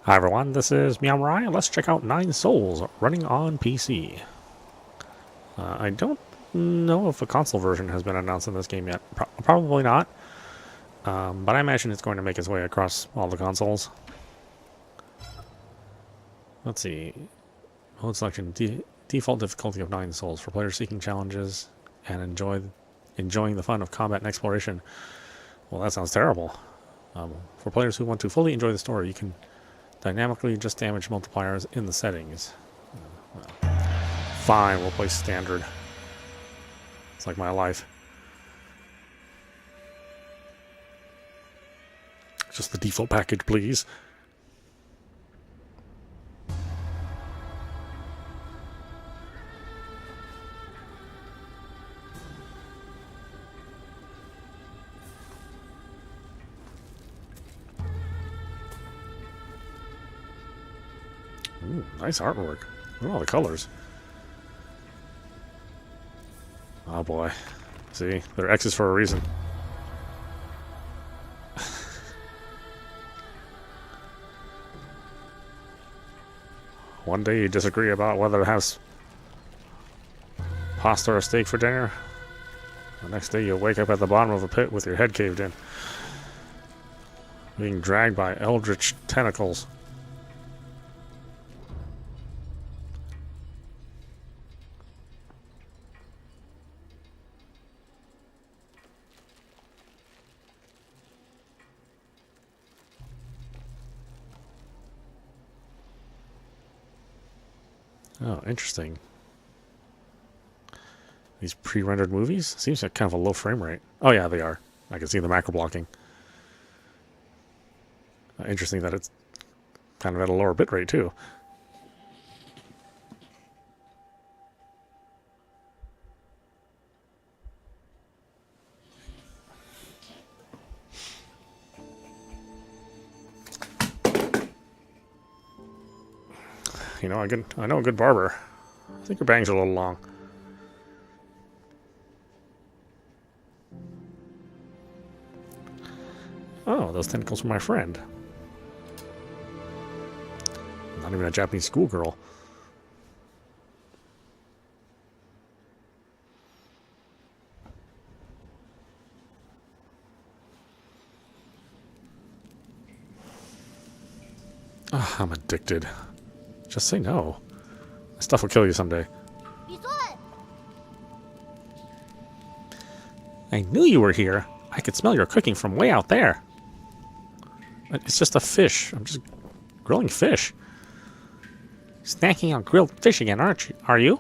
Hi everyone, this is meowmurai. Let's check out 9 Souls running on PC. I don't know if a console version has been announced in this game yet. Probably not. But I imagine it's going to make its way across all the consoles. Let's see. Mode selection. Default difficulty of 9 Souls for players seeking challenges and enjoying the fun of combat and exploration. Well, that sounds terrible. For players who want to fully enjoy the story, you can dynamically adjust damage multipliers in the settings. Fine, we'll play standard. It's like my life. Just the default package, please. Ooh, nice artwork. Look at all the colors. Oh boy. See, they're X's for a reason. One day you disagree about whether to have pasta or steak for dinner. The next day you wake up at the bottom of a pit with your head caved in, being dragged by eldritch tentacles. Oh, interesting. These pre-rendered movies? Seems like kind of a low frame rate. Oh yeah, they are. I can see the macro blocking. Interesting that it's kind of at a lower bit rate too. You know, I know a good barber. I think your bangs are a little long. Oh, those tentacles from my friend. Not even a Japanese schoolgirl. Oh, I'm addicted. Just say no. This stuff will kill you someday. I knew you were here. I could smell your cooking from way out there. It's just a fish. I'm just grilling fish. Snacking on grilled fish again, are you?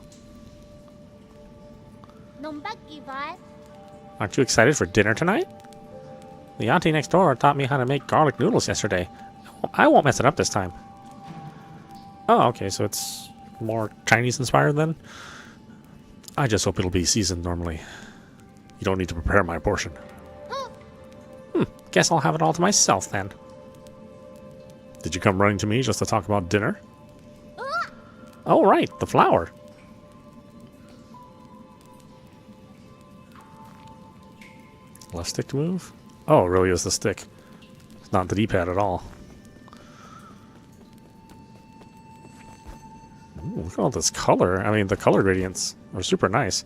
Aren't you excited for dinner tonight? The auntie next door taught me how to make garlic noodles yesterday. I won't mess it up this time. Oh, okay, so it's more Chinese-inspired then? I just hope it'll be seasoned normally. You don't need to prepare my portion. Guess I'll have it all to myself then. Did you come running to me just to talk about dinner? Oh, right, the flower. Left stick to move? Oh, it really is the stick. It's not the D-pad at all. Ooh, look at all this color. I mean, the color gradients are super nice.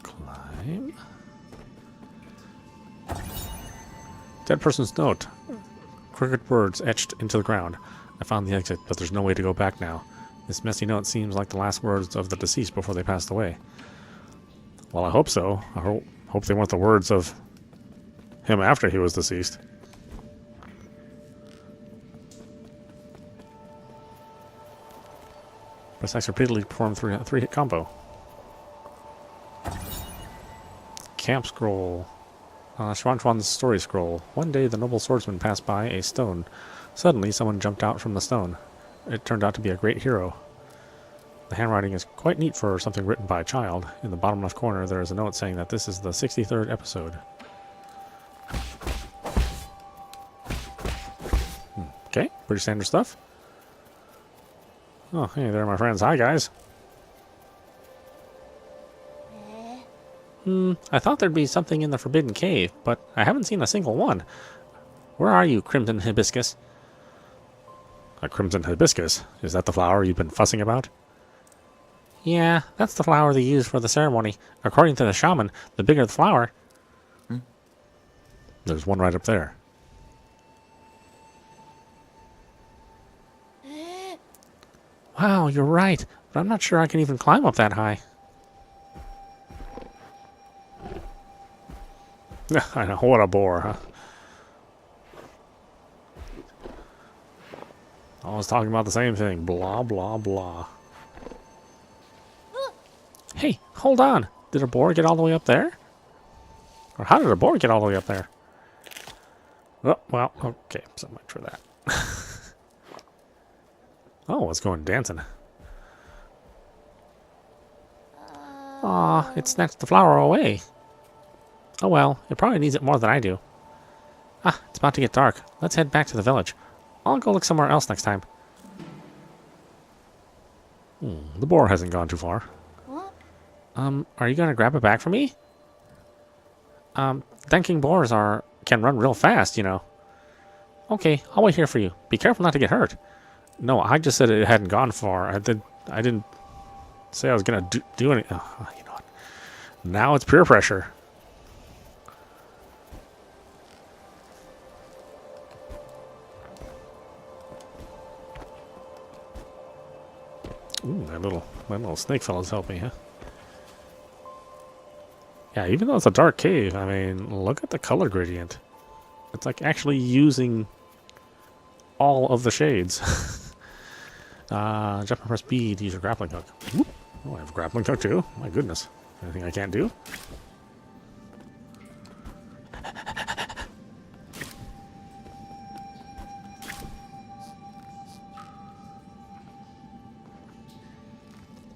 Climb. Dead person's note. Crooked words etched into the ground. I found the exit, but there's no way to go back now. This messy note seems like the last words of the deceased before they passed away. Well, I hope so. I hope they want the words of him after he was deceased. Press X repeatedly to perform three-hit combo. Camp scroll. Schwan's story scroll. One day the noble swordsman passed by a stone. Suddenly someone jumped out from the stone. It turned out to be a great hero. The handwriting is quite neat for something written by a child. In the bottom left corner, there is a note saying that this is the 63rd episode. Okay, pretty standard stuff. Oh, hey there, my friends. Hi, guys. I thought there'd be something in the Forbidden Cave, but I haven't seen a single one. Where are you, Crimson Hibiscus? A crimson hibiscus? Is that the flower you've been fussing about? Yeah, that's the flower they used for the ceremony. According to the shaman, the bigger the flower... There's one right up there. Wow, you're right, but I'm not sure I can even climb up that high. I know, what a bore, huh? Always talking about the same thing. Blah, blah, blah. Hey, hold on. Did a boar get all the way up there? Or how did a boar get all the way up there? Oh, well, okay. So much for that. Oh, it's going dancing. Aw, it snatched the flower away. Oh well, it probably needs it more than I do. Ah, it's about to get dark. Let's head back to the village. I'll go look somewhere else next time. The boar hasn't gone too far. Are you gonna grab it back for me? Thinking boars can run real fast, you know. Okay, I'll wait here for you. Be careful not to get hurt. No, I just said it hadn't gone far. I didn't say I was gonna do anything. Oh, you know what? Now it's peer pressure. Ooh, that little snake fella's helped me, huh? Yeah, even though it's a dark cave, I mean, look at the color gradient. It's like actually using all of the shades. Jump and press B to use your grappling hook. Whoop. Oh, I have a grappling hook too. My goodness. Anything I can't do?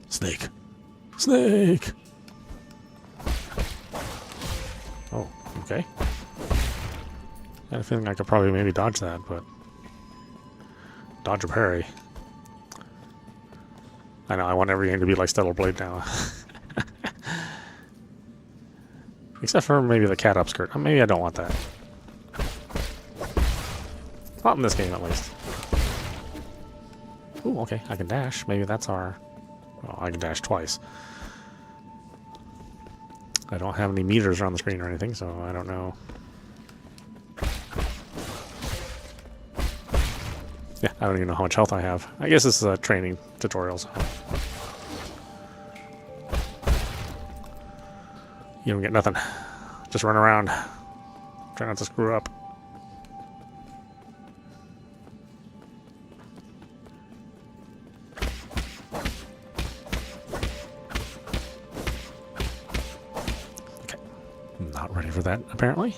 Snake. Snake! Oh, okay. I had a feeling I could probably maybe dodge that, but... Dodge or parry. I know, I want everything to be like Stellar Blade now. Except for maybe the cat upskirt. Maybe I don't want that. Not in this game, at least. Ooh, okay, I can dash. Maybe that's our... Oh, I can dash twice. I don't have any meters around the screen or anything, so I don't know. Yeah, I don't even know how much health I have. I guess this is a training tutorial, so... You don't get nothing. Just run around. Try not to screw up. Okay. Not ready for that, apparently.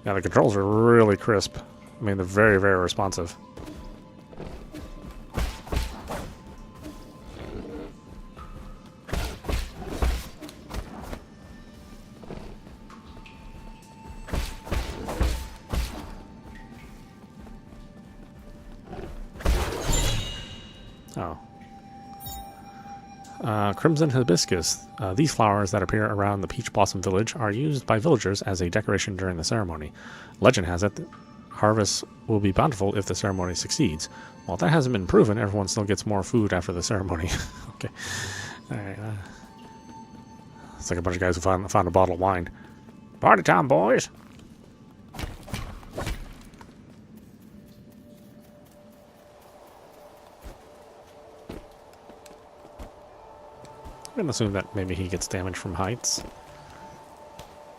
Yeah, the controls are really crisp. I mean, they're very, very responsive. Crimson hibiscus. These flowers that appear around the Peach Blossom Village are used by villagers as a decoration during the ceremony. Legend has it that harvests will be bountiful if the ceremony succeeds. While that hasn't been proven, everyone still gets more food after the ceremony. Okay. Alright. It's like a bunch of guys who found a bottle of wine. Party time, boys! I'm gonna assume that maybe he gets damage from heights.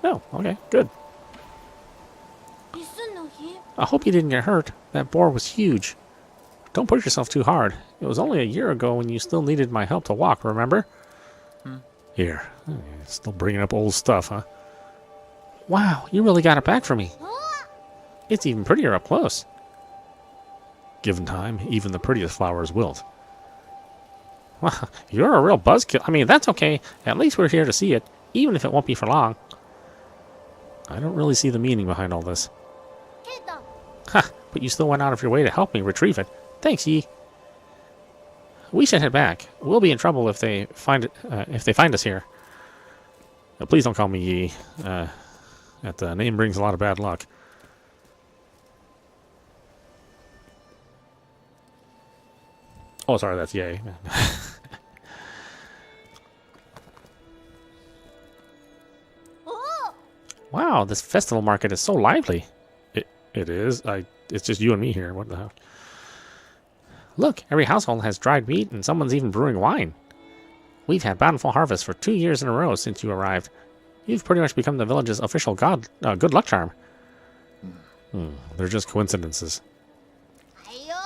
No, okay, good. I hope you didn't get hurt. That boar was huge. Don't push yourself too hard. It was only a year ago when you still needed my help to walk, remember? Here. Still bringing up old stuff, huh? Wow, you really got it back for me. It's even prettier up close. Given time, even the prettiest flowers wilt. Wow, you're a real buzzkill. I mean, that's okay. At least we're here to see it, even if it won't be for long. I don't really see the meaning behind all this. Ha, but you still went out of your way to help me retrieve it. Thanks, Yi. We should head back. We'll be in trouble if they find us here. Please don't call me Yi. That name brings a lot of bad luck. Oh, sorry, that's Yay. Wow, this festival market is so lively. It is. It's just you and me here. What the hell? Look, every household has dried meat, and someone's even brewing wine. We've had bountiful harvests for 2 years in a row since you arrived. You've pretty much become the village's official good luck charm. They're just coincidences.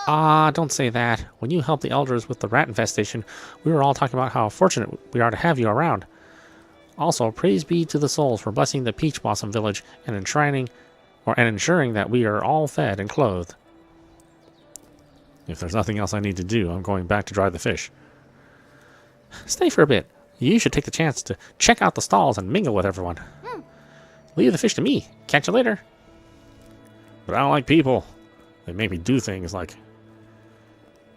Don't say that. When you helped the elders with the rat infestation, we were all talking about how fortunate we are to have you around. Also, praise be to the souls for blessing the Peach Blossom Village and ensuring that we are all fed and clothed. If there's nothing else I need to do, I'm going back to dry the fish. Stay for a bit. You should take the chance to check out the stalls and mingle with everyone. Leave the fish to me. Catch you later. But I don't like people. They make me do things like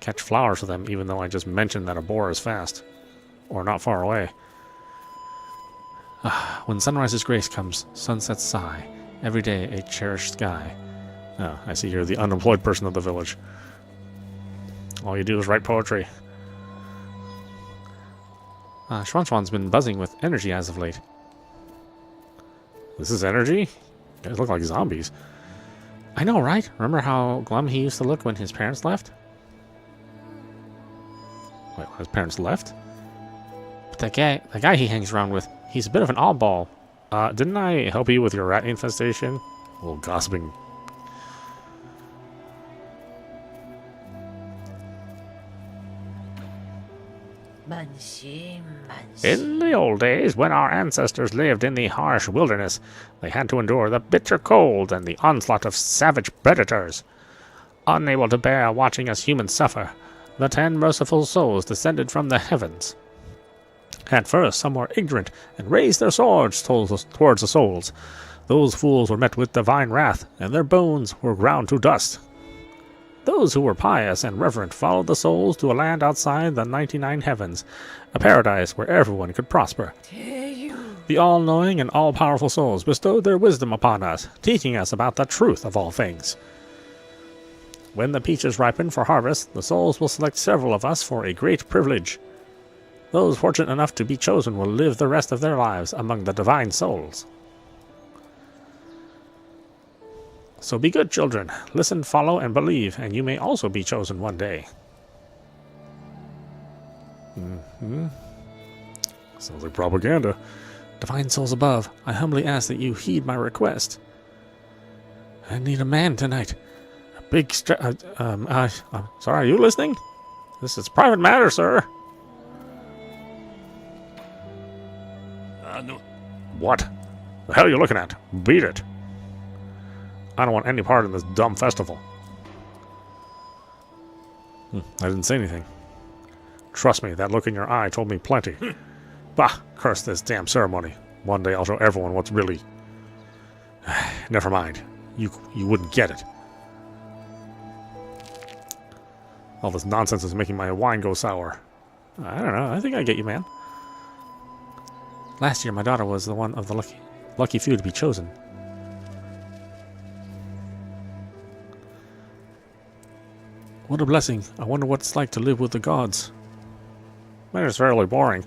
catch flowers for them, even though I just mentioned that a boar is fast. Or not far away. When sunrise's grace comes, sunsets sigh. Every day a cherished sky. Oh, I see you're the unemployed person of the village. All you do is write poetry. Schwan's been buzzing with energy as of late. This is energy? You guys look like zombies. I know, right? Remember how glum he used to look when his parents left? Wait, his parents left? But that guy he hangs around with, he's a bit of an oddball. Didn't I help you with your rat infestation? A little gossiping. In the old days, when our ancestors lived in the harsh wilderness, they had to endure the bitter cold and the onslaught of savage predators. Unable to bear watching us humans suffer, the 10 merciful souls descended from the heavens. At first, some were ignorant and raised their swords towards the souls. Those fools were met with divine wrath, and their bones were ground to dust. Those who were pious and reverent followed the souls to a land outside the 99 heavens, a paradise where everyone could prosper. The all-knowing and all-powerful souls bestowed their wisdom upon us, teaching us about the truth of all things. When the peaches ripen for harvest, the souls will select several of us for a great privilege. Those fortunate enough to be chosen will live the rest of their lives among the divine souls. So be good, children. Listen, follow, and believe, and you may also be chosen one day. Sounds like propaganda. Divine souls above, I humbly ask that you heed my request. I need a man tonight. A big sorry, are you listening? This is private matter, sir. No. What? The hell are you looking at? Beat it. I don't want any part in this dumb festival. I didn't say anything. Trust me, that look in your eye told me plenty. Bah, curse this damn ceremony. One day I'll show everyone what's really... Never mind. You wouldn't get it. All this nonsense is making my wine go sour. I don't know. I think I get you, man. Last year, my daughter was the one of the lucky few to be chosen. What a blessing. I wonder what it's like to live with the gods. Man, it's fairly boring.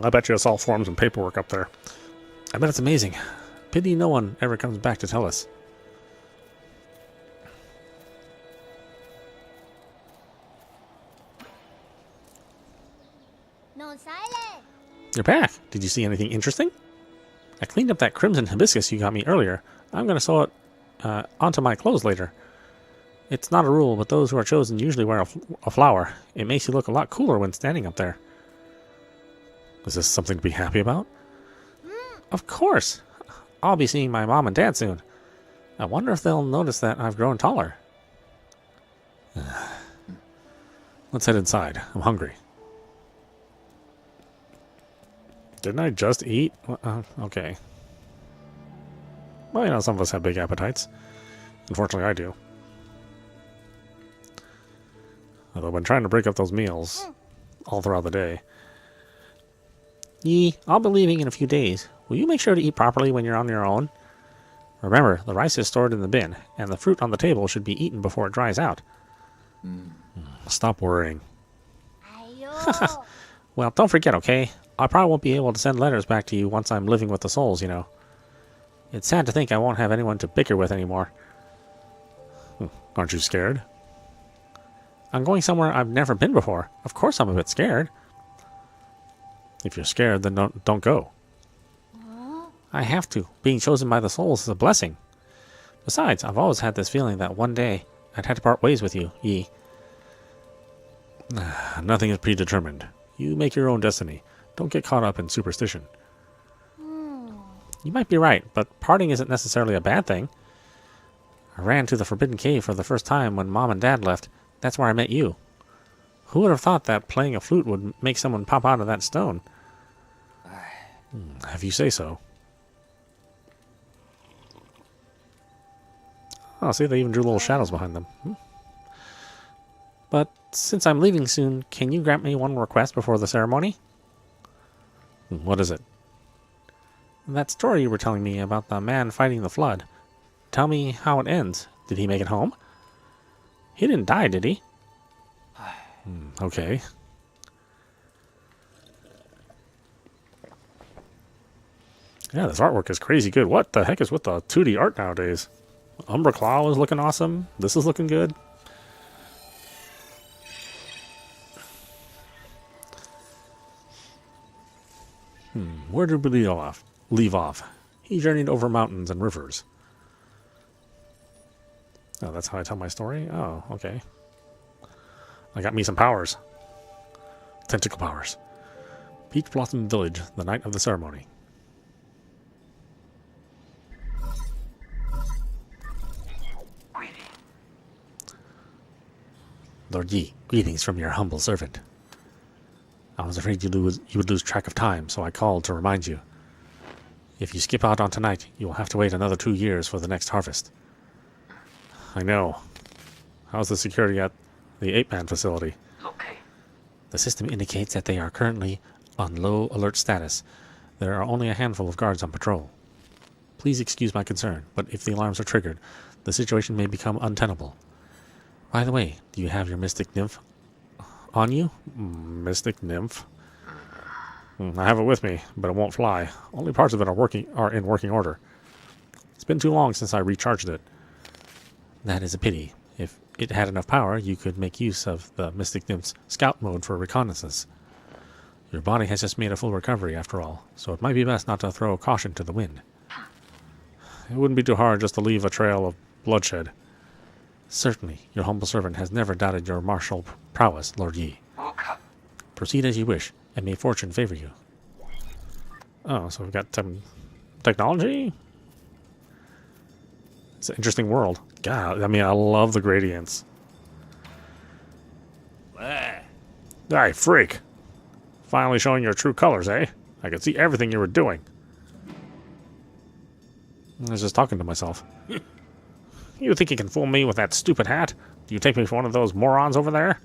I bet you it's all forms and paperwork up there. I bet it's amazing. Pity no one ever comes back to tell us. You're back. Did you see anything interesting? I cleaned up that crimson hibiscus you got me earlier. I'm going to sew it onto my clothes later. It's not a rule, but those who are chosen usually wear a flower. It makes you look a lot cooler when standing up there. Is this something to be happy about? Of course. I'll be seeing my mom and dad soon. I wonder if they'll notice that I've grown taller. Let's head inside. I'm hungry. Didn't I just eat? Okay. Well, you know, some of us have big appetites. Unfortunately, I do. Although I've been trying to break up those meals all throughout the day. Yi, I'll be leaving in a few days. Will you make sure to eat properly when you're on your own? Remember, the rice is stored in the bin, and the fruit on the table should be eaten before it dries out. Stop worrying. Well, don't forget, okay? I probably won't be able to send letters back to you once I'm living with the souls, you know. It's sad to think I won't have anyone to bicker with anymore. Aren't you scared? I'm going somewhere I've never been before. Of course I'm a bit scared. If you're scared, then don't go. I have to. Being chosen by the souls is a blessing. Besides, I've always had this feeling that one day I'd have to part ways with you, Yi. Nothing is predetermined. You make your own destiny. Don't get caught up in superstition. You might be right, but parting isn't necessarily a bad thing. I ran to the Forbidden Cave for the first time when Mom and Dad left. That's where I met you. Who would have thought that playing a flute would make someone pop out of that stone? If you say so. Oh, see, they even drew little shadows behind them. But since I'm leaving soon, can you grant me one request before the ceremony? What is it? That story you were telling me about the man fighting the flood. Tell me how it ends. Did he make it home? He didn't die, did he? Okay. Yeah, this artwork is crazy good. What the heck is with the 2D art nowadays? Umbra Claw is looking awesome. This is looking good. Where did we leave off? He journeyed over mountains and rivers. Oh, that's how I tell my story? Oh, okay. I got me some powers. Tentacle powers. Peach Blossom Village, the night of the ceremony. Lord Yi, greetings from your humble servant. I was afraid you would lose track of time, so I called to remind you. If you skip out on tonight, you will have to wait another 2 years for the next harvest. I know. How's the security at the Ape-Man facility? Okay. The system indicates that they are currently on low alert status. There are only a handful of guards on patrol. Please excuse my concern, but if the alarms are triggered, the situation may become untenable. By the way, do you have your mystic nymph on you? Mystic nymph? I have it with me, but it won't fly. Only parts of it are in working order. It's been too long since I recharged it. That is a pity. If it had enough power, you could make use of the Mystic Nymph's scout mode for reconnaissance. Your body has just made a full recovery, after all, so it might be best not to throw caution to the wind. It wouldn't be too hard just to leave a trail of bloodshed. Certainly, your humble servant has never doubted your martial prowess, Lord Yi. Okay. Proceed as you wish, and may fortune favor you. Oh, so we've got some technology? It's an interesting world. God, I mean, I love the gradients. Hey, freak. Finally showing your true colors, eh? I could see everything you were doing. I was just talking to myself. You think you can fool me with that stupid hat? Do you take me for one of those morons over there?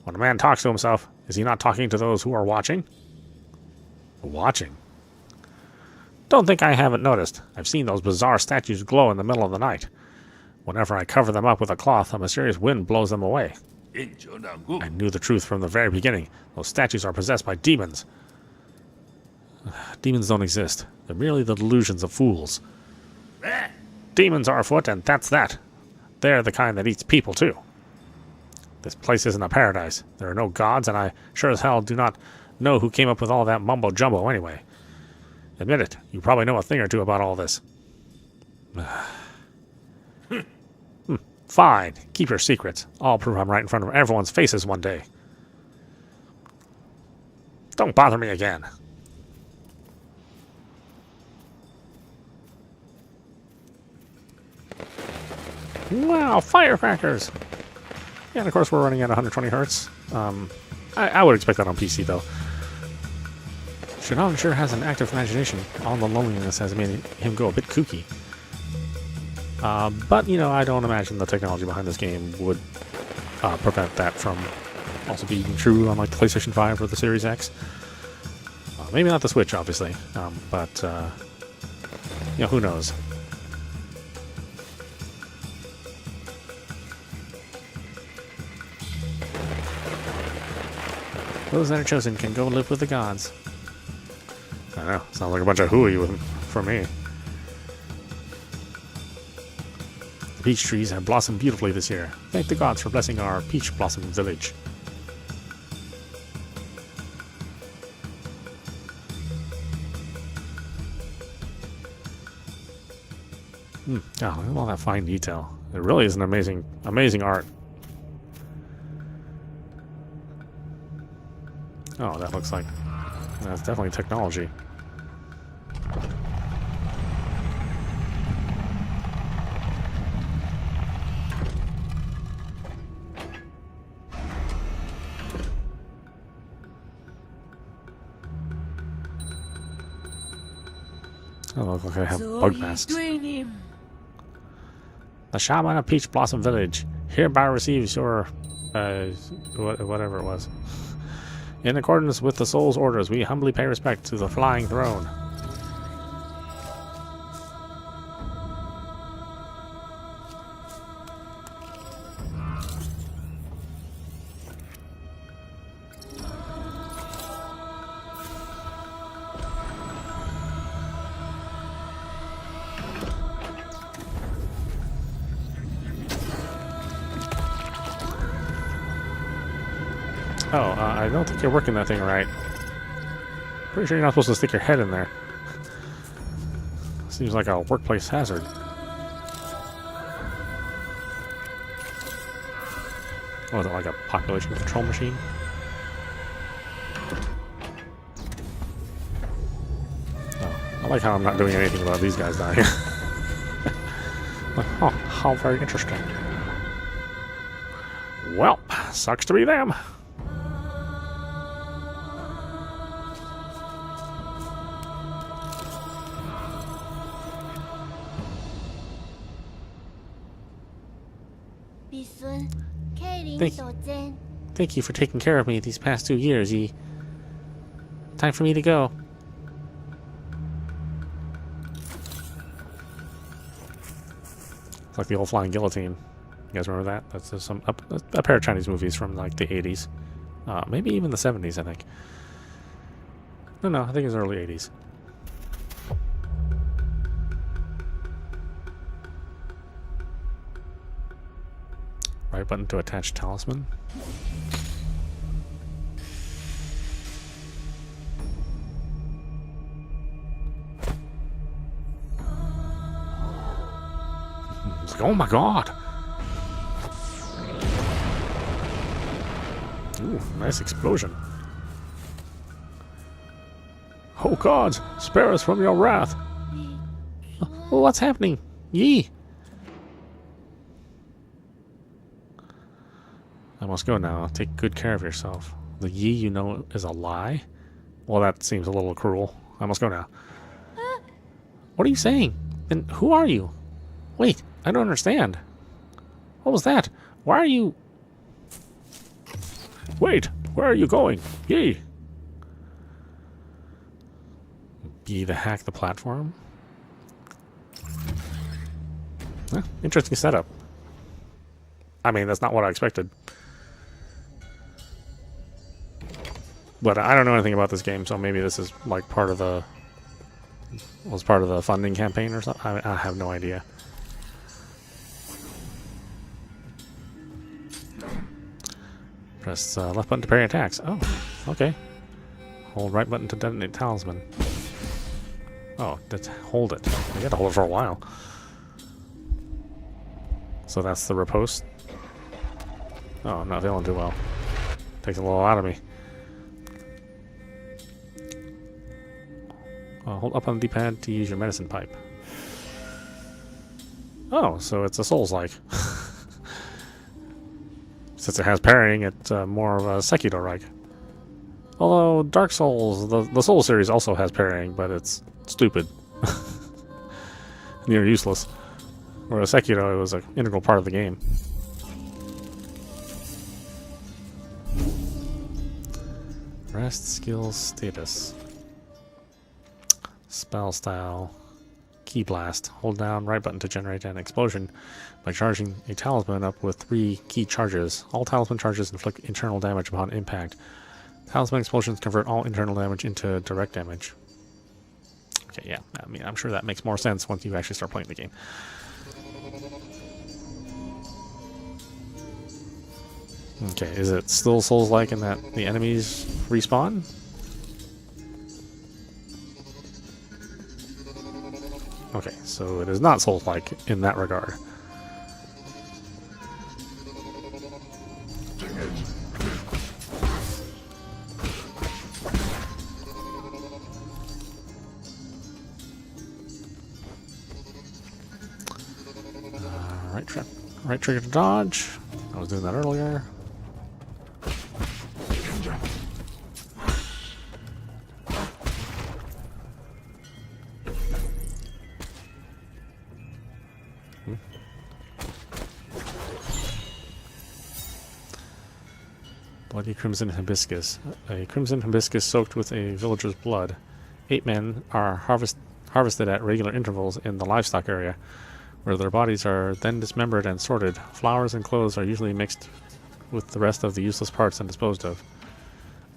When a man talks to himself, is he not talking to those who are watching? Watching? Don't think I haven't noticed. I've seen those bizarre statues glow in the middle of the night. Whenever I cover them up with a cloth, a mysterious wind blows them away. I knew the truth from the very beginning. Those statues are possessed by demons. Demons don't exist. They're merely the delusions of fools. Demons are afoot, and that's that. They're the kind that eats people, too. This place isn't a paradise. There are no gods, and I sure as hell do not know who came up with all that mumbo-jumbo anyway. Admit it, you probably know a thing or two about all this. Fine, keep your secrets. I'll prove I'm right in front of everyone's faces one day. Don't bother me again. Wow, firecrackers! Yeah, and of course we're running at 120 hertz. I would expect that on PC, though. Shadon sure has an active imagination. All the loneliness has made him go a bit kooky. But, you know, I don't imagine the technology behind this game would prevent that from also being true on, like, the PlayStation 5 or the Series X. Maybe not the Switch, obviously, but you know, who knows? Those that are chosen can go live with the gods. I don't know. Sounds like a bunch of hooey for me. The peach trees have blossomed beautifully this year. Thank the gods for blessing our peach blossom village. Oh, look at all that fine detail. It really is an amazing, amazing art. Oh, that looks like... That's definitely technology. Oh, look like I have bug masks. The shaman of Peach Blossom Village hereby receives your... whatever it was. In accordance with the soul's orders, we humbly pay respect to the flying throne. Oh, I don't think you're working that thing right. Pretty sure you're not supposed to stick your head in there. Seems like a workplace hazard. Oh, is it like a population control machine? Oh, I like how I'm not doing anything about these guys dying. Like, oh, how very interesting. Well, sucks to be them. Thank you for taking care of me these past 2 years, Yi. Time for me to go. It's like the old flying guillotine. You guys remember that? That's a pair of Chinese movies from like the 80s. Maybe even the 70s, I think. No, I think it was early 80s. Right button to attach talisman. It's like, oh my god! Ooh, nice explosion. Oh gods, spare us from your wrath! Oh, what's happening? Yi! I must go now. Take good care of yourself. The Yi you know is a lie? Well, that seems a little cruel. I must go now. What are you saying? Then who are you? Wait, I don't understand. What was that? Why are you... Wait, where are you going? Yi! Yi to hack the platform? Huh, interesting setup. I mean, that's not what I expected. But I don't know anything about this game, so maybe this is like part of the... was part of the funding campaign or something? I have no idea. Press left button to parry attacks. Oh, okay. Hold right button to detonate talisman. Oh, let's hold it. You got to hold it for a while. So that's the riposte. Oh, not feeling too well. Takes a little out of me. Hold up on the D-pad to use your medicine pipe. Oh, so it's a Souls-like. Since it has parrying, it's more of a Sekiro-like. Although Dark Souls, the Souls series also has parrying, but it's stupid. Near useless. Whereas Sekiro, it was an integral part of the game. Rest skills status. Spell style. Key blast. Hold down right button to generate an explosion by charging a talisman up with 3 key charges. All talisman charges inflict internal damage upon impact. Talisman explosions convert all internal damage into direct damage. Okay, yeah. I mean, I'm sure that makes more sense once you actually start playing the game. Okay, is it still Souls-like in that the enemies respawn? Okay, so it is not Souls-like in that regard. Right trigger to dodge. I was doing that earlier. Bloody crimson hibiscus. A crimson hibiscus soaked with a villager's blood. 8 men are harvested at regular intervals in the livestock area, where their bodies are then dismembered and sorted. Flowers and clothes are usually mixed with the rest of the useless parts and disposed of.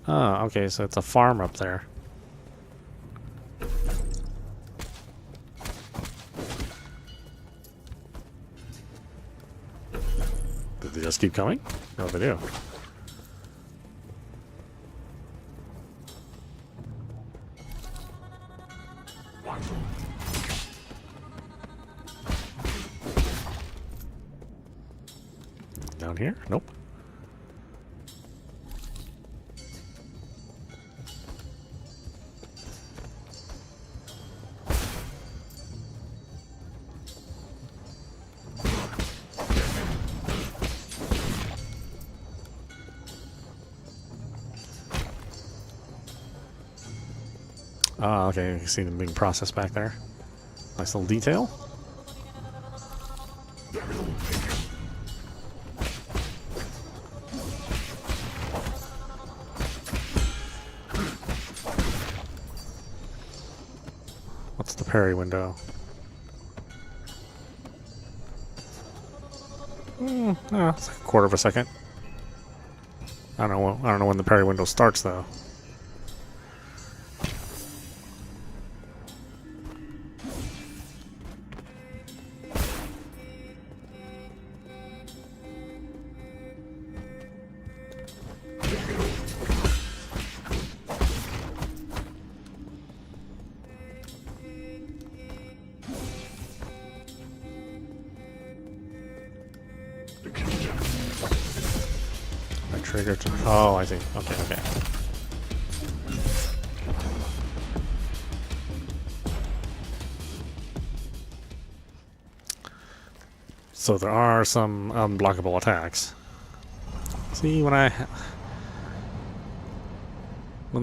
Oh, okay, so it's a farm up there. Did they just keep coming? No, they do. Down here? Nope. Ah, okay, you see them being processed back there. Nice little detail. What's the parry window? It's like a quarter of a second. I don't know when the parry window starts though. Trigger to... Oh, I see. Okay, okay. So there are some unblockable attacks. See, when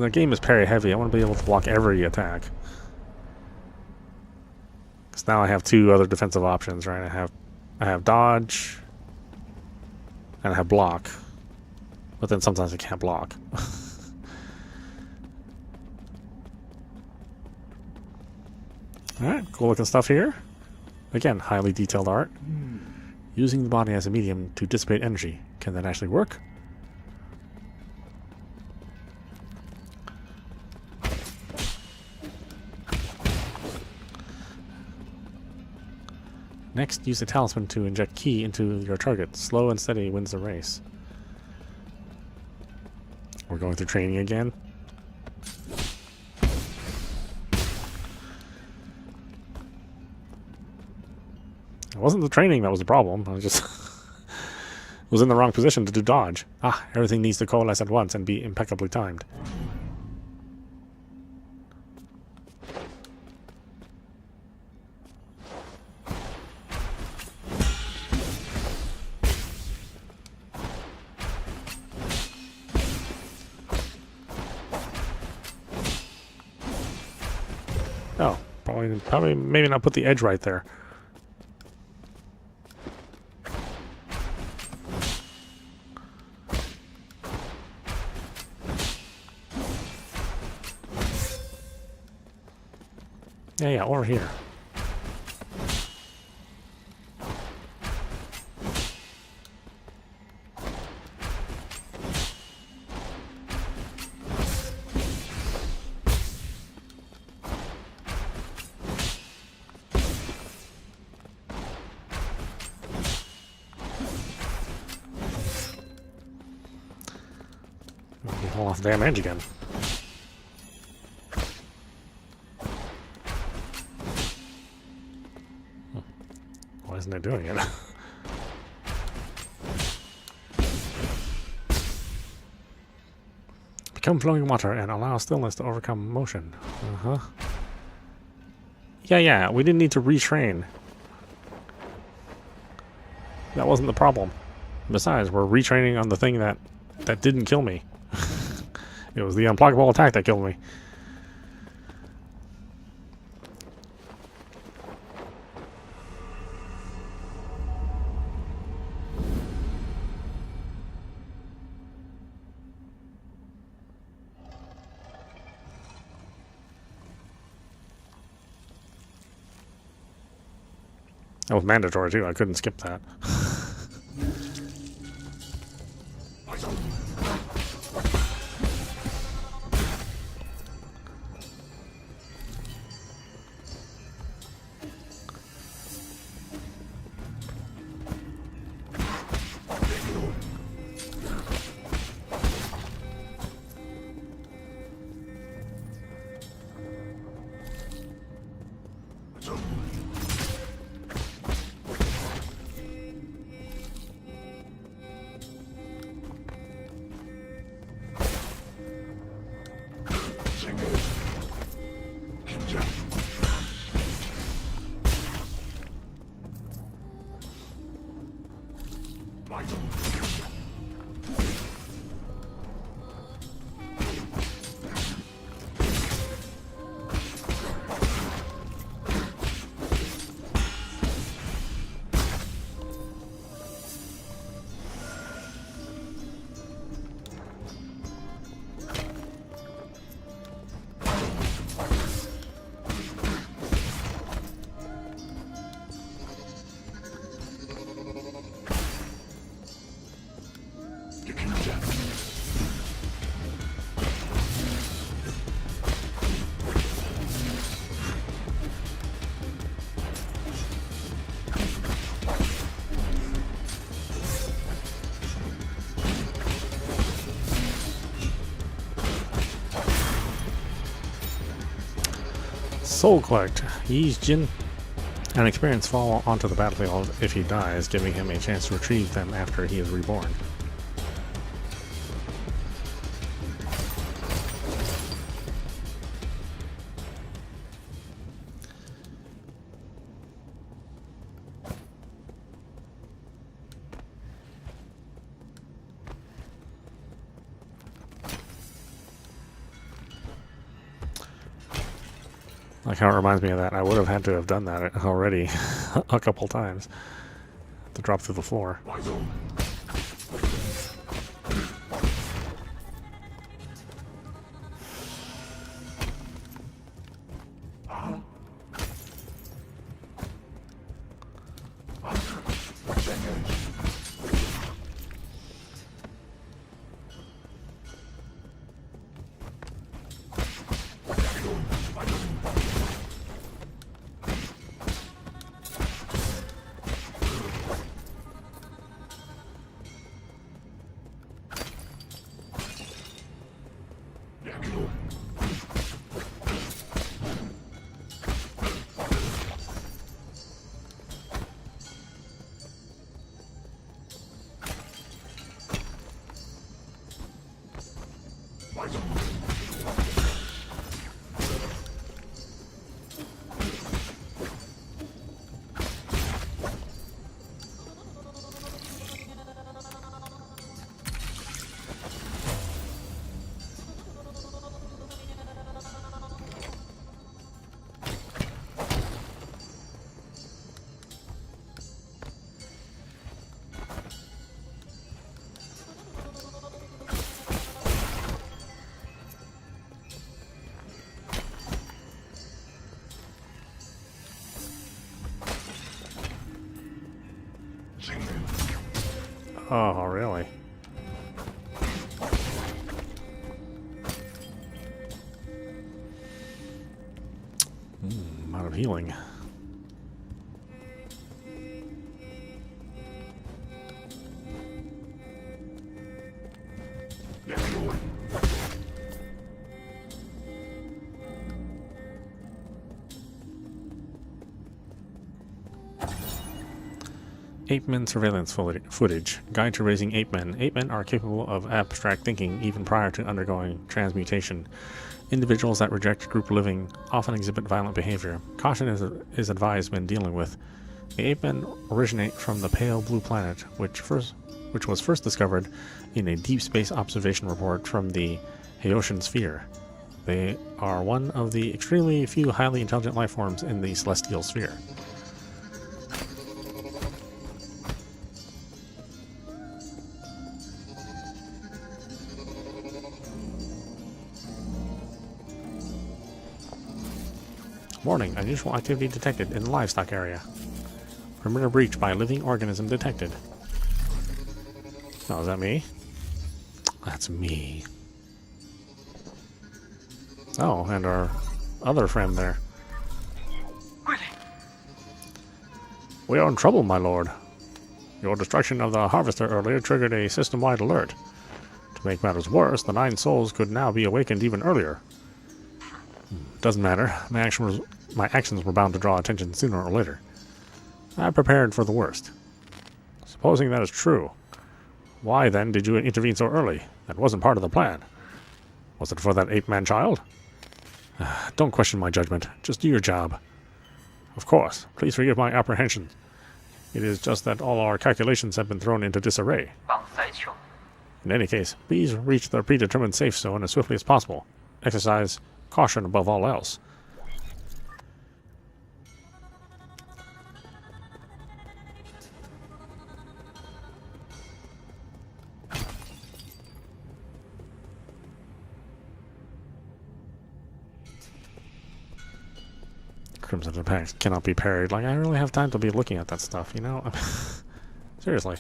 the game is parry heavy, I want to be able to block every attack. Because now I have 2 other defensive options, right? I have dodge, and I have block. But then sometimes I can't block. Alright, cool looking stuff here. Again, highly detailed art. Using the body as a medium to dissipate energy. Can that actually work? Next, use a talisman to inject ki into your target. Slow and steady wins the race. We're going through training again. It wasn't the training that was the problem. I just was in the wrong position to do dodge. Ah, everything needs to coalesce at once and be impeccably timed. Oh, probably maybe not put the edge right there. Yeah, over here. Pull off the damn edge again. Why isn't it doing it? Become flowing water and allow stillness to overcome motion. Uh-huh. Yeah, we didn't need to retrain. That wasn't the problem. Besides, we're retraining on the thing that didn't kill me. It was the unblockable attack that killed me. That was mandatory too, I couldn't skip that. Soul Collect. Use Jin and experience fall onto the battlefield if he dies, giving him a chance to retrieve them after he is reborn. Like how it reminds me of that. I would have had to have done that already a couple times to drop through the floor. Oh, really? Amount of healing. Ape Men surveillance footage. Guide to raising ape men. Ape men are capable of abstract thinking even prior to undergoing transmutation. Individuals that reject group living often exhibit violent behavior. Caution is advised when dealing with. The ape men originate from the pale blue planet, which was first discovered in a deep space observation report from the Haitian sphere. They are one of the extremely few highly intelligent life forms in the celestial sphere. Warning, unusual activity detected in the livestock area. Perimeter breach by living organism detected. Oh, is that me? That's me. Oh, and our other friend there. We are in trouble, my lord. Your destruction of the harvester earlier triggered a system-wide alert. To make matters worse, the 9 souls could now be awakened even earlier. Doesn't matter. My actions were bound to draw attention sooner or later. I prepared for the worst. Supposing that is true, why then did you intervene so early? That wasn't part of the plan. Was it for that ape-man child? Don't question my judgment. Just do your job. Of course. Please forgive my apprehensions. It is just that all our calculations have been thrown into disarray. In any case, please reach the predetermined safe zone as swiftly as possible. Exercise caution above all else. Crimson Impact cannot be parried. Like, I don't really have time to be looking at that stuff, you know? Seriously.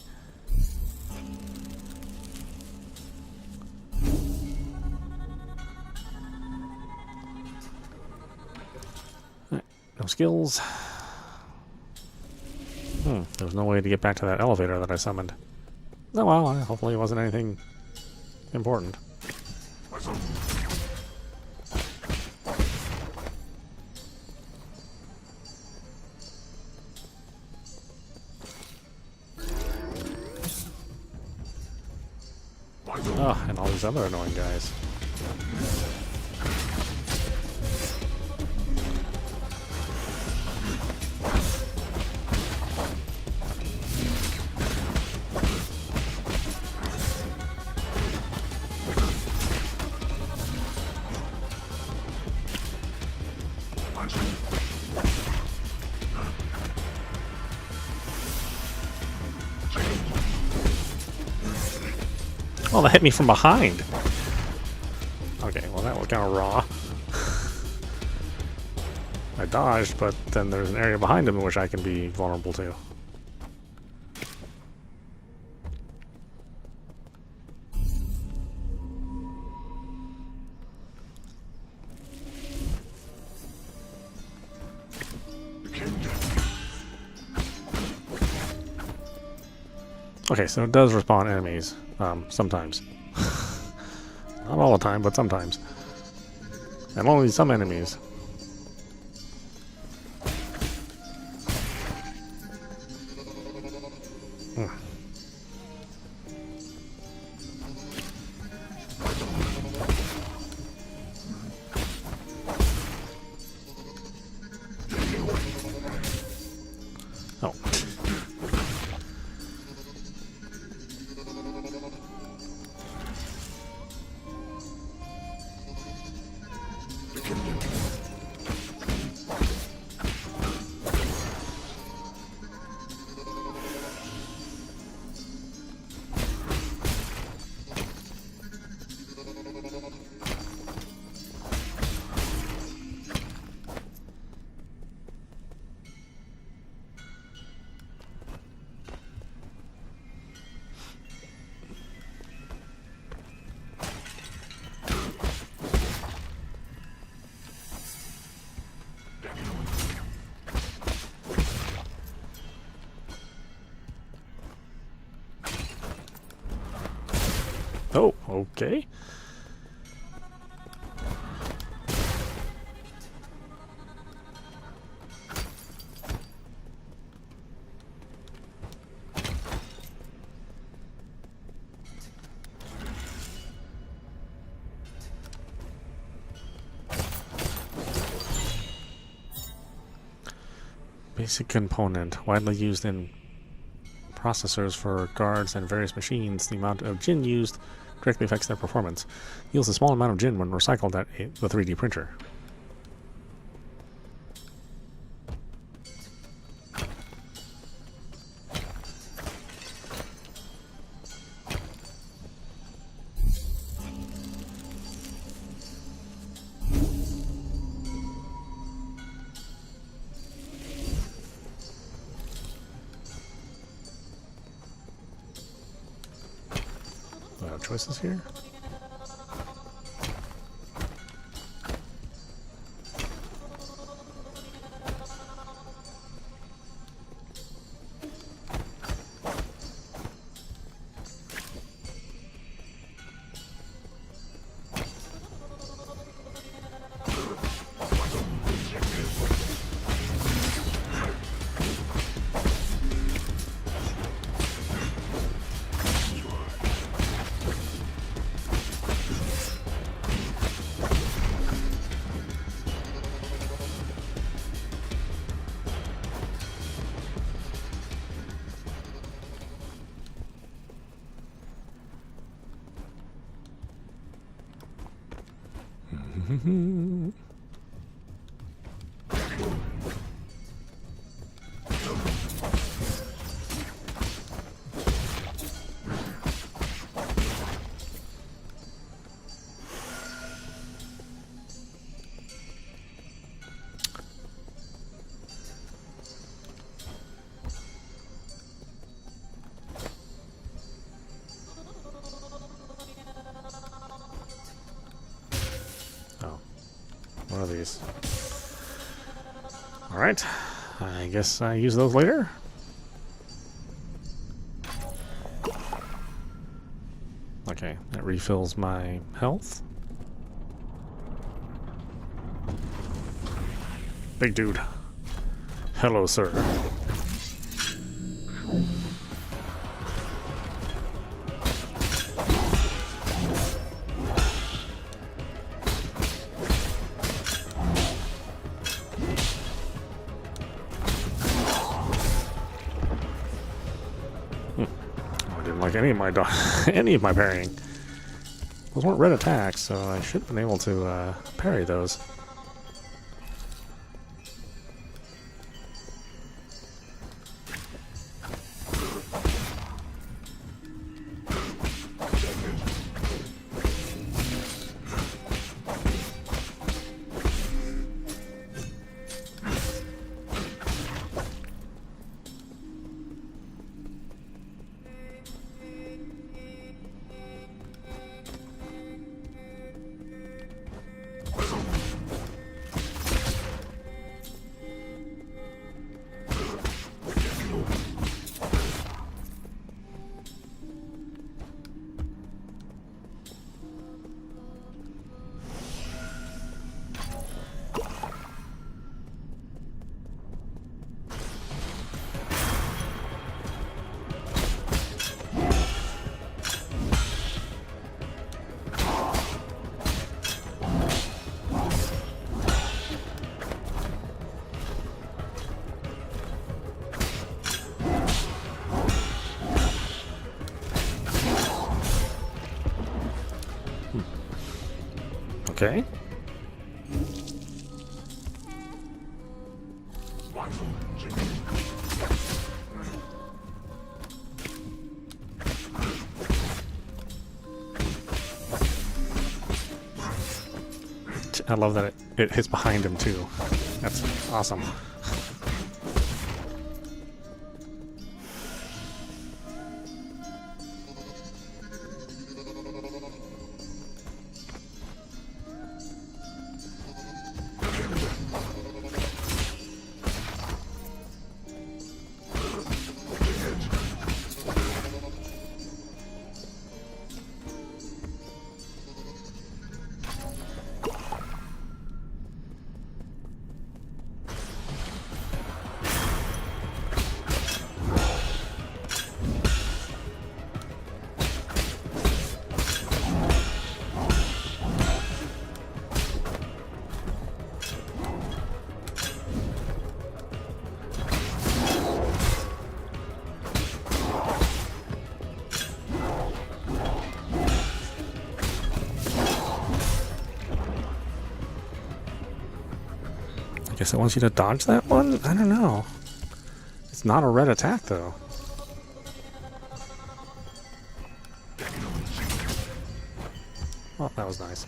Right. No skills. There's no way to get back to that elevator that I summoned. Oh well, hopefully it wasn't anything important. Oh, and all these other annoying guys. Oh, that hit me from behind. Okay, well that was kind of raw. I dodged, but then there's an area behind him which I can be vulnerable to. Okay, so it does respawn enemies, sometimes. Not all the time, but sometimes. And only some enemies. Oh. Oh, okay. Basic component, widely used in processors for guards and various machines. The amount of gin used directly affects their performance. Yields a small amount of gin when recycled at the 3D printer. Choices here. One of these. Alright. I guess I use those later. Okay, that refills my health. Big dude. Hello, sir. Like any of my parrying. Those weren't red attacks, so I should have been able to parry those. Okay. I love that it hits behind him too. That's awesome. guess it wants you to dodge that one? I don't know. It's not a red attack, though. Oh, that was nice.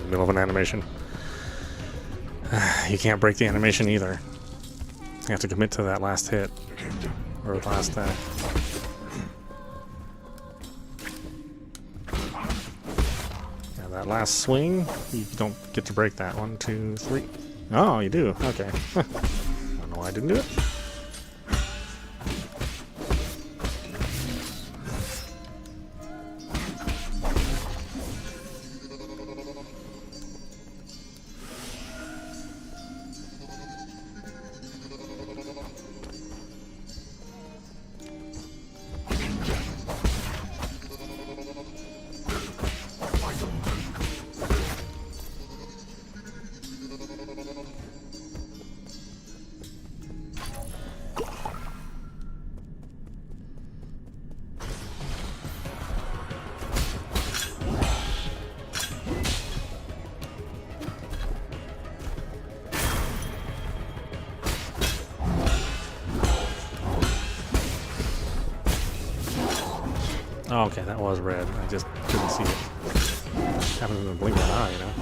Middle of an animation. You can't break the animation either. You have to commit to that last hit. Or last yeah, that last swing, you don't get to break that. 1, 2, 3. Oh, you do. Okay. I don't know why I didn't do it. Oh, okay, that was red. I just couldn't see it. Happens in the blink of an eye, you know?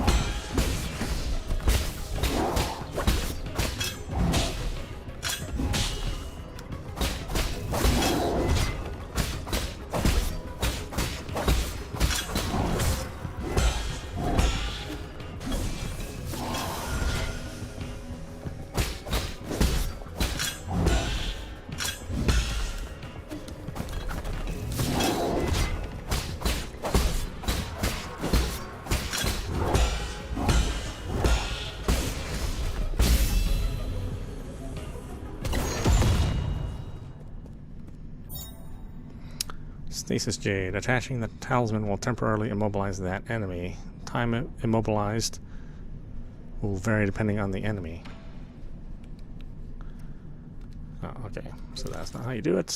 Stasis Jade. Attaching the talisman will temporarily immobilize that enemy. Time immobilized will vary depending on the enemy. Oh, okay. So that's not how you do it.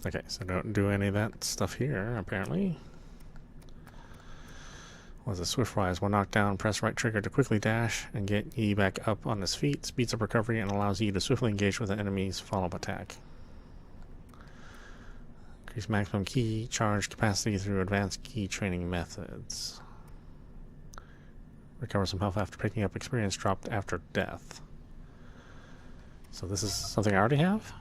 Okay, so don't do any of that stuff here, apparently. Was a swift rise. When knocked down, press right trigger to quickly dash and get Yi back up on his feet. Speeds up recovery and allows Yi to swiftly engage with the enemy's follow-up attack. Increase maximum key charge capacity through advanced key training methods. Recover some health after picking up experience dropped after death. So this is something I already have?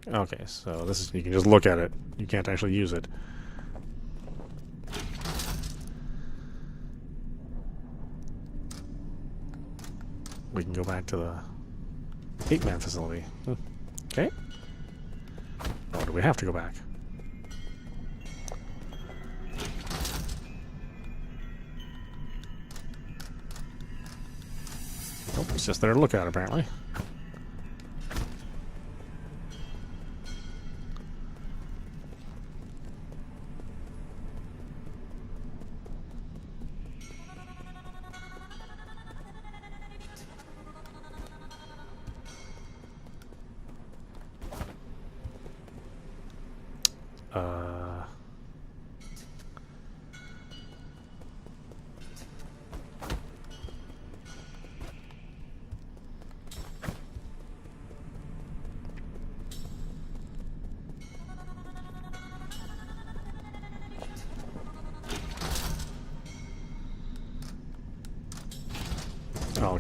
Okay, so this is, you can just look at it. You can't actually use it. We can go back to the 8-man facility. Okay. Or do we have to go back? Nope, it's just there to look at, apparently.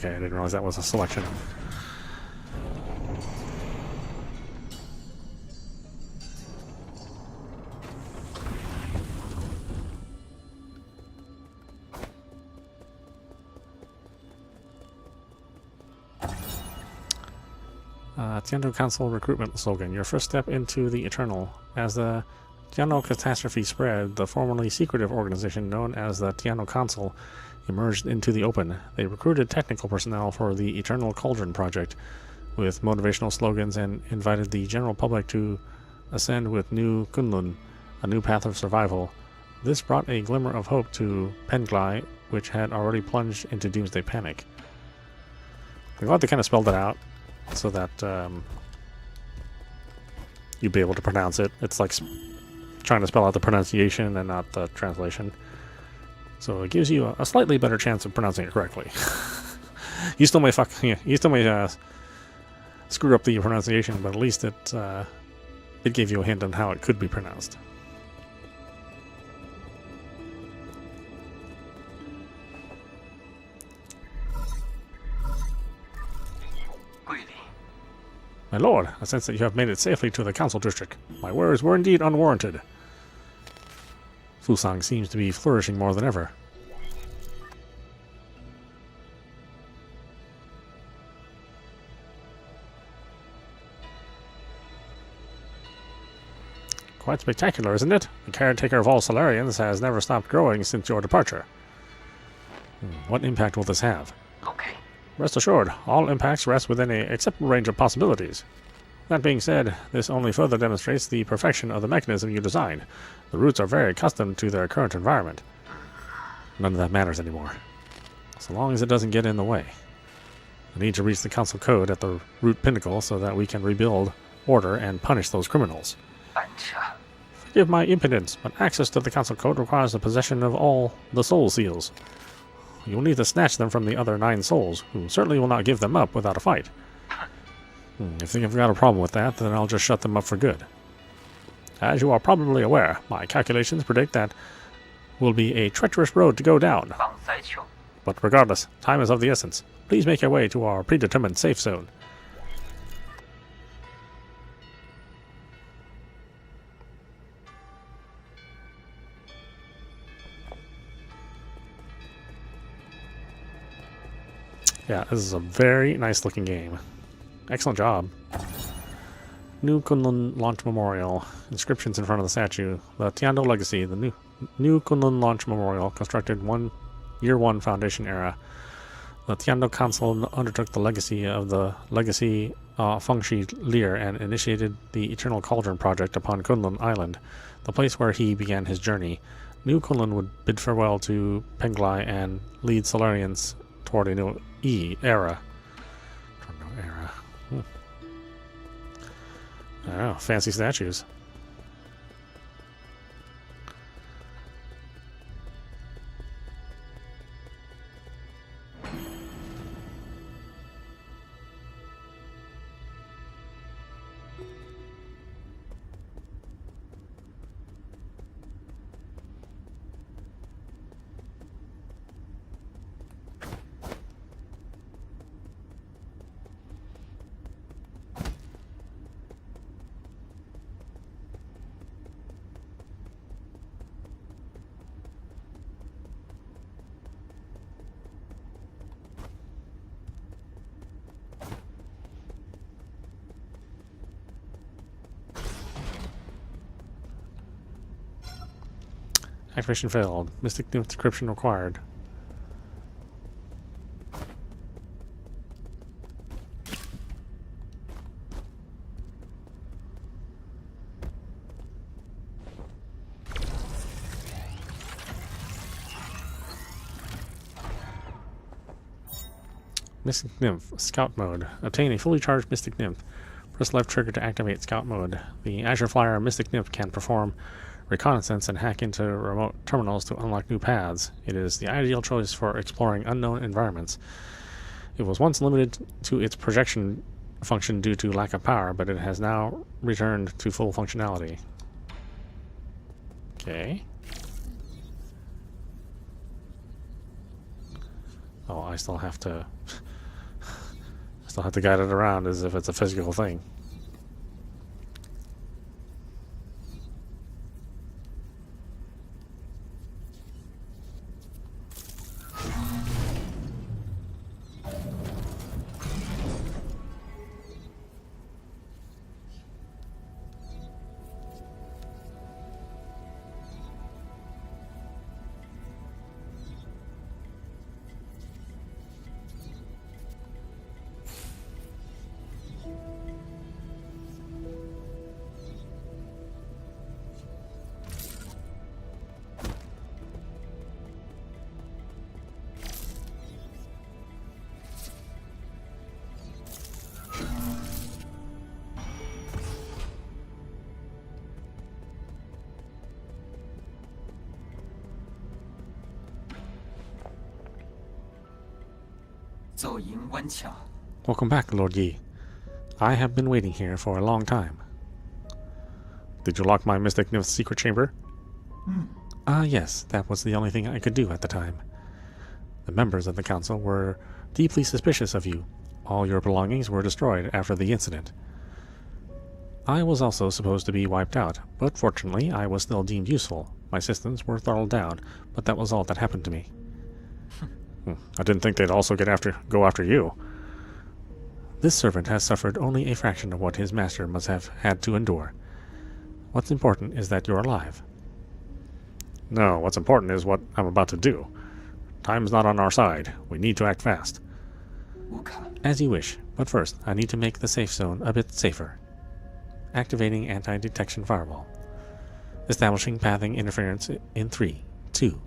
okay, I didn't realize that was a selection. Tiando Council recruitment slogan. Your first step into the Eternal. As the Tiano catastrophe spread, the formerly secretive organization known as the Tiano Council emerged into the open. They recruited technical personnel for the Eternal Cauldron project with motivational slogans and invited the general public to ascend with New Kunlun, a new path of survival. This brought a glimmer of hope to Penglai, which had already plunged into doomsday panic. I'm glad they kind of spelled it out so that you'd be able to pronounce it. It's like trying to spell out the pronunciation and not the translation. So it gives you a slightly better chance of pronouncing it correctly. You still may screw up the pronunciation, but at least it gave you a hint on how it could be pronounced. My lord, I sense that you have made it safely to the council district. My words were indeed unwarranted. Fusang seems to be flourishing more than ever. Quite spectacular, isn't it? The caretaker of all Solarians has never stopped growing since your departure. What impact will this have? Okay. Rest assured, all impacts rest within an acceptable range of possibilities. That being said, this only further demonstrates the perfection of the mechanism you designed. The roots are very accustomed to their current environment. None of that matters anymore, so long as it doesn't get in the way. I need to reach the council code at the root pinnacle so that we can rebuild order and punish those criminals. Forgive my impudence, but access to the council code requires the possession of all the soul seals. You'll need to snatch them from the other 9 souls, who certainly will not give them up without a fight. If you've got a problem with that, then I'll just shut them up for good. As you are probably aware, my calculations predict that will be a treacherous road to go down. But regardless, time is of the essence. Please make your way to our predetermined safe zone. Yeah, this is a very nice looking game. Excellent job. New Kunlun Launch Memorial. Inscriptions in front of the statue. The Tiando Legacy. The New Kunlun Launch Memorial. Constructed Year 1 Foundation era. The Tiando Council undertook the legacy of the Legacy Fengshi Lear and initiated the Eternal Cauldron project upon Kunlun Island, the place where he began his journey. New Kunlun would bid farewell to Penglai and lead Solarians toward a new era. Oh, fancy statues. Activation failed. Mystic Nymph decryption required. Mystic Nymph, Scout Mode. Obtain a fully charged Mystic Nymph. Press left trigger to activate Scout Mode. The Azure Flyer Mystic Nymph can perform reconnaissance and hack into remote terminals to unlock new paths. It is the ideal choice for exploring unknown environments. It was once limited to its projection function due to lack of power, but it has now returned to full functionality. Okay. Oh, I still have to Still have to guide it around as if it's a physical thing. Welcome back, Lord Yi. I have been waiting here for a long time. Did you lock my mystic nymph's secret chamber? Yes, that was the only thing I could do at the time. The members of the council were deeply suspicious of you. All your belongings were destroyed after the incident. I was also supposed to be wiped out, but fortunately I was still deemed useful. My systems were throttled down, but that was all that happened to me. I didn't think they'd also go after you. This servant has suffered only a fraction of what his master must have had to endure. What's important is that you're alive. No, what's important is what I'm about to do. Time's not on our side. We need to act fast. As you wish, but first, I need to make the safe zone a bit safer. Activating anti-detection firewall. Establishing pathing interference in 3, 2.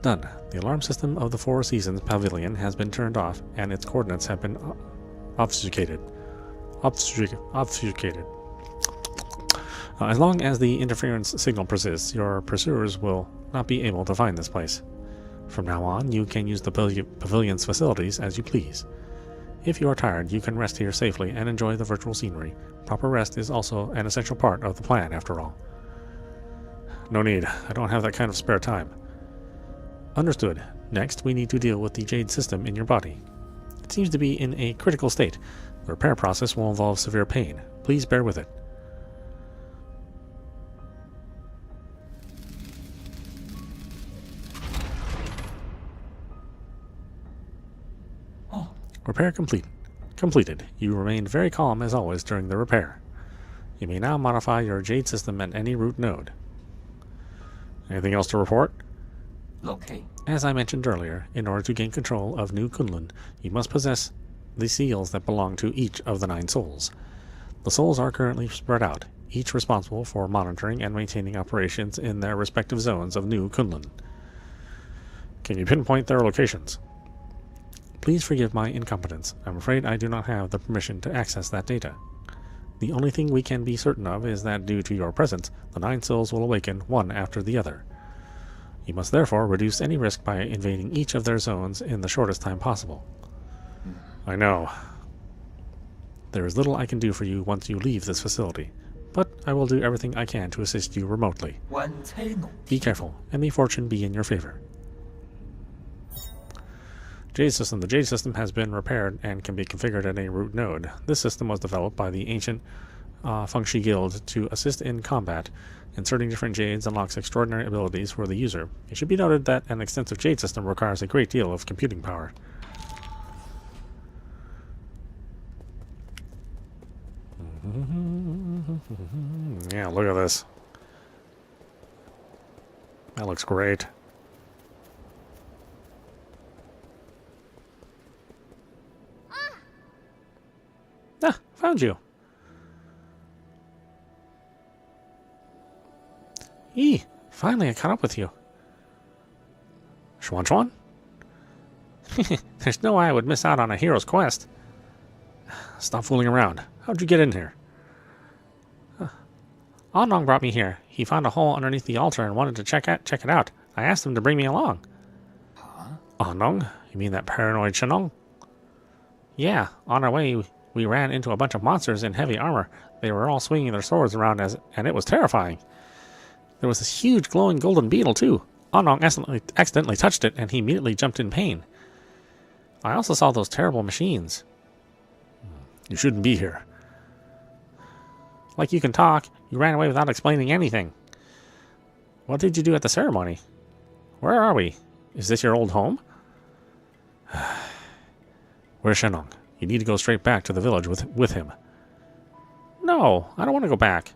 Done. The alarm system of the Four Seasons Pavilion has been turned off, and its coordinates have been obfuscated. As long as the interference signal persists, your pursuers will not be able to find this place. From now on, you can use the pavilion's facilities as you please. If you are tired, you can rest here safely and enjoy the virtual scenery. Proper rest is also an essential part of the plan, after all. No need. I don't have that kind of spare time. Understood. Next, we need to deal with the jade system in your body. It seems to be in a critical state. The repair process will involve severe pain. Please bear with it. Repair completed. You remained very calm as always during the repair. You may now modify your jade system at any root node. Anything else to report? Okay. As I mentioned earlier, in order to gain control of New Kunlun, you must possess the seals that belong to each of the 9 souls. The souls are currently spread out, each responsible for monitoring and maintaining operations in their respective zones of New Kunlun. Can you pinpoint their locations? Please forgive my incompetence. I'm afraid I do not have the permission to access that data. The only thing we can be certain of is that due to your presence, the 9 souls will awaken one after the other. You must therefore reduce any risk by invading each of their zones in the shortest time possible. I know. There is little I can do for you once you leave this facility, but I will do everything I can to assist you remotely. Be careful, and may fortune be in your favor. Jade System. The Jade System has been repaired and can be configured at a root node. This system was developed by the ancient Fengshi Guild to assist in combat. Inserting different jades unlocks extraordinary abilities for the user. It should be noted that an extensive jade system requires a great deal of computing power. Yeah, look at this. That looks great. Ah, found you. Finally I caught up with you. Schwan? There's no way I would miss out on a hero's quest. Stop fooling around. How'd you get in here? Anong brought me here. He found a hole underneath the altar and wanted to check it out. I asked him to bring me along. Huh? Anong? You mean that paranoid Shenong? Yeah, on our way We ran into a bunch of monsters in heavy armor. They were all swinging their swords around and it was terrifying. There was this huge glowing golden beetle too. Anong accidentally touched it and he immediately jumped in pain. I also saw those terrible machines. You shouldn't be here. Like you can talk, you ran away without explaining anything. What did you do at the ceremony? Where are we? Is this your old home? Where's Shenong? You need to go straight back to the village with him. No, I don't want to go back.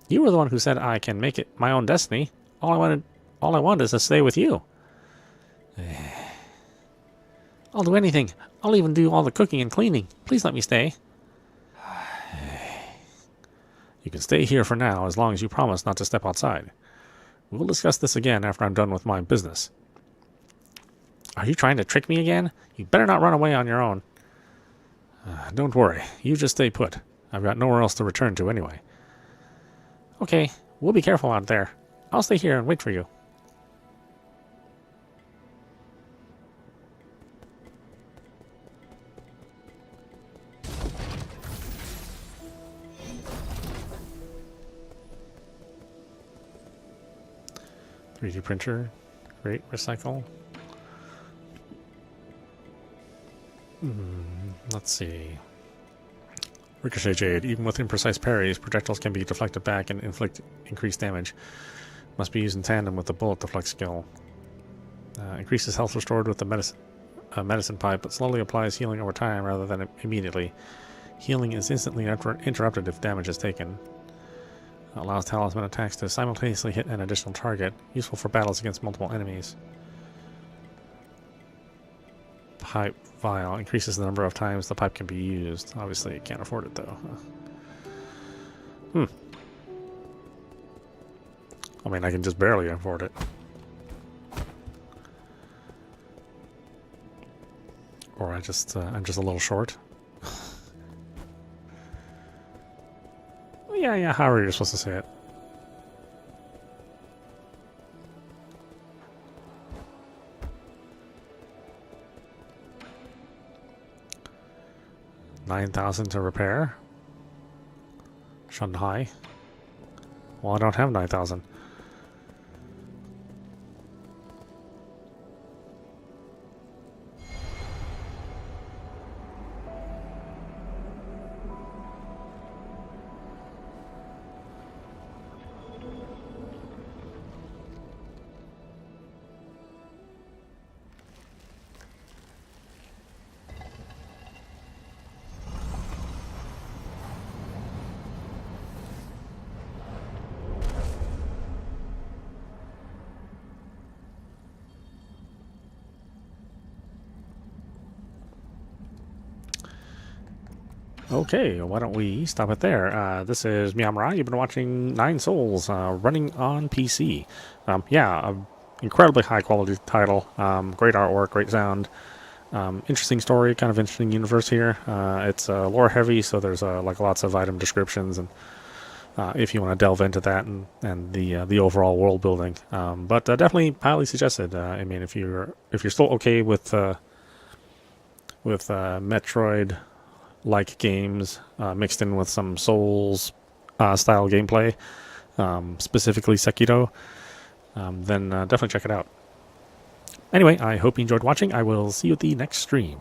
You were the one who said I can make it my own destiny. All I want is to stay with you. I'll do anything. I'll even do all the cooking and cleaning. Please let me stay. You can stay here for now as long as you promise not to step outside. We'll discuss this again after I'm done with my business. Are you trying to trick me again? You better not run away on your own. Don't worry. You just stay put. I've got nowhere else to return to anyway. Okay, we'll be careful out there. I'll stay here and wait for you. .3D printer. Great. Recycle. Let's see. Ricochet Jade. Even with imprecise parries, projectiles can be deflected back and inflict increased damage. Must be used in tandem with the bullet deflect skill. Increases health restored with the medicine pipe, but slowly applies healing over time rather than immediately. Healing is instantly interrupted if damage is taken. Allows talisman attacks to simultaneously hit an additional target. Useful for battles against multiple enemies. Pipe vial. Increases the number of times the pipe can be used. Obviously, you can't afford it, though. I mean, I can just barely afford it. Or I'm just a little short. Yeah, however you're supposed to say it. $9,000 to repair. Shanghai. Well, I don't have 9,000. Okay, why don't we stop it there? This is meowmurai. You've been watching Nine Souls, running on PC. Yeah, incredibly high quality title. Great artwork, great sound. Interesting story, kind of interesting universe here. It's lore heavy, so there's like lots of item descriptions, and if you want to delve into that and the overall world building. But definitely highly suggested. I mean, if you're still okay with Metroid like games mixed in with some Souls style gameplay, specifically Sekiro, then definitely check it out. Anyway, I hope you enjoyed watching. I will see you at the next stream.